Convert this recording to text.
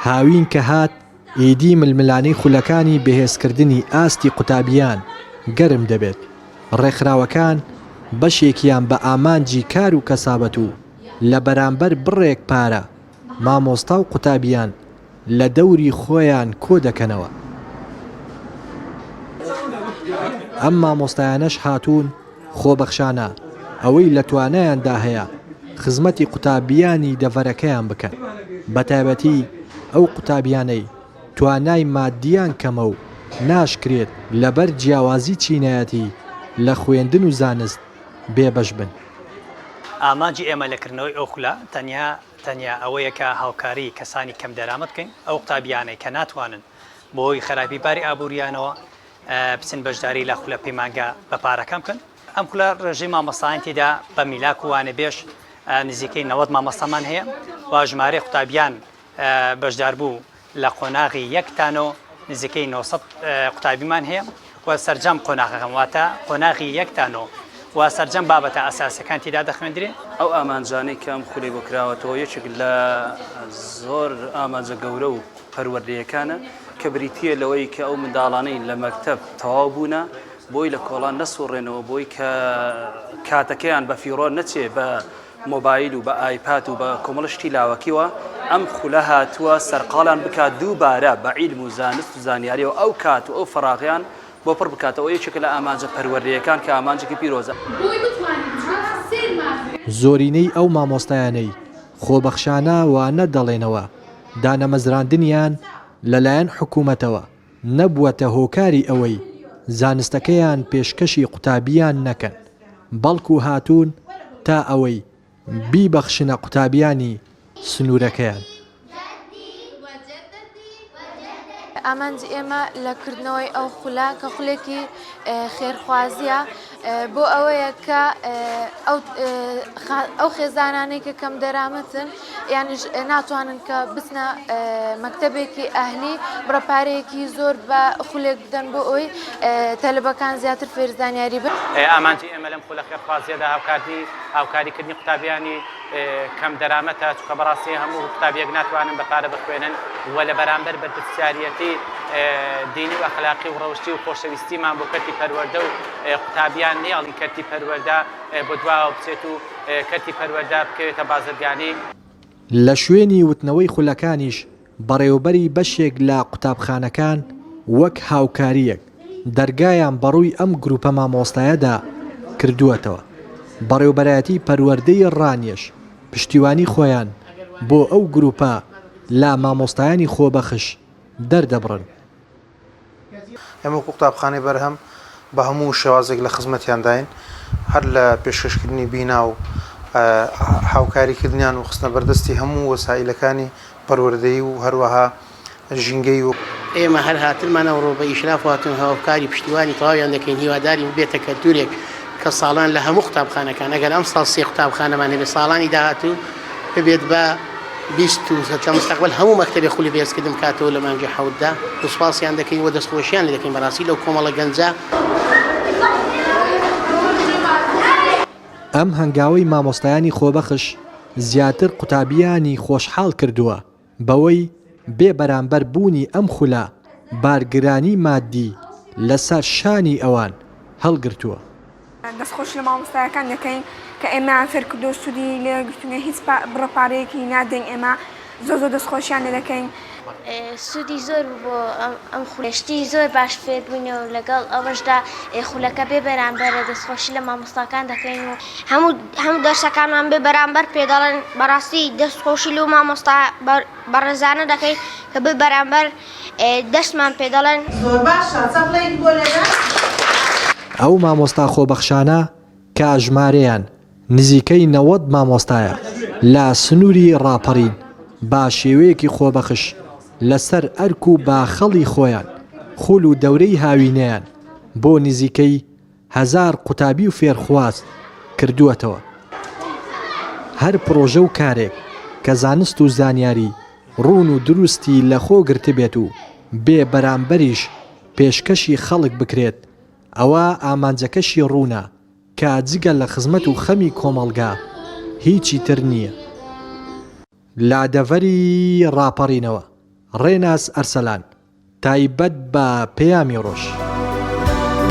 هاوین کە هات ئیدی ململانەی خولەکانی بەهێزکردنی ئاستی قوتابیان گەرم دەبێت. ڕێکخراوەکان بەشێکیان بە ئامانجی کار و کەسابەت و لە بەرامبەر بڕێک پارە مامۆستا و قوتابیان لە دەوری خۆیان کۆ دەکەنەوە. ئەم مامۆستایانەش هاتوون خۆبەخشانە ئەوەی لە توانایاندا هەیە خزمەتی قوتابیانی دەڤەرەکەیان بکەن، بەتایبەتی ئەو قوتابیانەی توانای مادیان کەمە و ناشکرێت لەبەر جیاوازی چینایەتی لە خوێندن و زانست بێبەش بن. ئامانجی ئێمە لەکردنەوەی ئەو خولە تەنیا ئەوەیە کە هاوکاری کەسانی کەم دەرامەت بکەین، ئەو قوتابیانەی کە ناتوانن بۆی خراپی باری ئابوووریانەوە بچن بەشداری لە خولە پەیمانگە بە پارەکەم بکەن. ئەم خولە ڕێژەی مامۆستایان تێدا بە میلاک و وانەبێژ نزیکەی 90 مامۆستامان هەیە و ژمارەی قوتابیان بەشدار بوو لە قۆناغی یەکتانەوە نزیکەی 900 قوتابیمان هەیە و سەرجەم قۆناغەکەم واتە قۆناغی یەکتانەوە و سەرجەم بابەتە ئەساسەکان تێدا دەخوێندرێن. ئەو ئامانجانەی کەم خولەی بۆ کراوەتەوە یەکێک لە زۆر ئامانجە گەورە و پەروەردەیەکانە کە بریتیە لەوەی کە ئەو منداڵانەی لە مەکتەب تەواو بوونە بۆی لە کۆڵان نەسوڕێنەوە، بۆی کە کاتەکەیان بە فیڕۆ نەچێ بە مۆبایل و بە ئایپات و بە کۆمەڵشتی لاوەکیوە ئەم خولە هاتووە سەرقاڵان بکات دووبارە بە عیلم و زانست و زانیاری و ئەو کات و ئەو فەراغیان بۆ پڕ بکاتەوە. یەکێک لە ئامانجە پەروەردەیەکان کە ئامانجێکی پیرۆزە. زۆرینەی ئەو مامۆستایانەی خۆبەخشانە وانە دەڵێنەوە دانەمەزراندنیان لەلایەن حکوومەتەوە نەبووەتە هۆکاری ئەوەی زانستەکەیان پێشکەشی قوتابیان نەکەن، بەڵکو هاتوون تا ئەوەی بیبەخشنە قوتابیانی سنوورەکەیان. ئامانجی ئێمە لەکردنەوەی ئەو خولە کە خولێکی خێرخوازیە بۆ ئەوەیە کە ئەو خێزانانەی کە کەم دەرامەتن یانیش ناتوانن کە بچنە مەکتەبێکی ئەهلی بڕەپارەیەکی زۆر بە خولێک بدەن بۆ ئەوی تەلەبەکان زیاتر فێرزانیاری بن. ئامانجی ئێمە لەم خولە خێرخوازیەدا هاوکاریکردنی قوتابیانی کەم دەرامەتە، چونکە بەڕاستی هەموو قوتابیەک ناتوانن بەپارە بخوێنن و لە بەرامبەر بەرپرسیارەتی دینی و ئەخلاقی و ڕەوشتی و خۆشەویستیمان بۆ کەرتی پەروەردە و قوتابیان نێڵی کەرتی پەروەردە بۆ دواوە بچێت و کەرتی پەروەردە بکەوێتە بازرگانی. لە شوێنی وتنەوەی خولەکانیش بەڕێوەبەری بەشێک لە قوتابخانەکان وەک هاوکاریەک دەرگایان بەڕووی ئەم گروپە مامۆستایەدا کردووەتەوە. بەڕێوەبەرایەتی پەروەردەی ڕانیەش پشتیوانی خۆیان بۆ ئەو گروپە لا مامۆستایانی خۆبەخش دەردەبڕن. ئەمە قوتابخانەی بەرهەم بە هەموو شێوازێک لە خزمەتیان داین، هەر لە پێشکەشکردنی بینا و هاوکاریکردنیان و خستنە بەردەستی هەموو وەسایلەکانی پەروەردەیی و هەروەها ژینگەی و ئێمە هەر هاتنمانەوە بە ئیشراف هاتون هاوکاری پشتیوانی تەواویان دەکەین، هیواداری بێتە کەلتورێک کە ساڵان لە هەموو قوتابخانەکان ئەگەر ئەم ساڵ سێ قوتابخانەمان هەبێت ساڵانی داهاتوو ببێت بە 20 تا مستقبل هەموو مەکتەبێ خولی بێزکردن کاتەوە لە مانگی حەوتدا وسپاسیان دەکەین و دەستخۆشیان لێ دەکەین بەڕاستی لەو کۆمەڵە گەنجە. ئەم هەنگاوەی مامۆستایانی خۆبەخش زیاتر قوتابیانی خۆشحاڵ کردووە بەوەی بێ بەرامبەر بوونی ئەم خولە بارگرانی مادی لەسەر شانی ئەوان هەڵگرتووە. دەستخۆش لە مامۆستایەکان دەکەین کە ئێمە فێرکردو سوودی لێگرتوونە هیچ بڕەپارەیەکی نادەین، ئێمە زۆر دەستخۆشیان لێ دەکەین. سوودی زۆر بۆ ئەم خولەشتی زۆر باش فێر بووینەوە لەگەڵ ئەوەشدا خولەکە بێ بەرامبەرە دەستخۆشی لە مامۆستاکان دەکەین و هەموو دەرسەکانمان بێ بەرامبەر پێدەڵێن بەڕاستی دەستخۆشی لەو مامۆستا بەڕێزانە دەکەین کە بێ بەرامبەر دەستمان پێدەڵێن. زۆر باشە چەپڵێک بۆ لێرە. ئەو مامۆستا خۆبەخشانە کە ژمارەیان نزیکەی 90 مامۆستایە لە سنووری ڕاپەڕین با شێوەیەکی خۆبەخش لەسەر ئەرک و باخەڵی خۆیان خول و دەورەی هاوینەیان بۆ نزیکەی 1000 قوتابی و فێرخواز کردووەتەوە. هەر پرۆژە و کارێک کە زانست و زانیاری ڕوون و دروستی لە خۆ گرتبێت و بێ بەرامبەریش پێشکەشی خەڵک بکرێت ئەوە ئامانجەکەشی ڕوونە کە جگە لە خزمەت و خەمی کۆمەڵگا هیچی تر نییە. لادەڤەری ڕاپەڕینەوە ڕێناس ئەرسەلان تایبەت بە پەیامی ڕۆژ.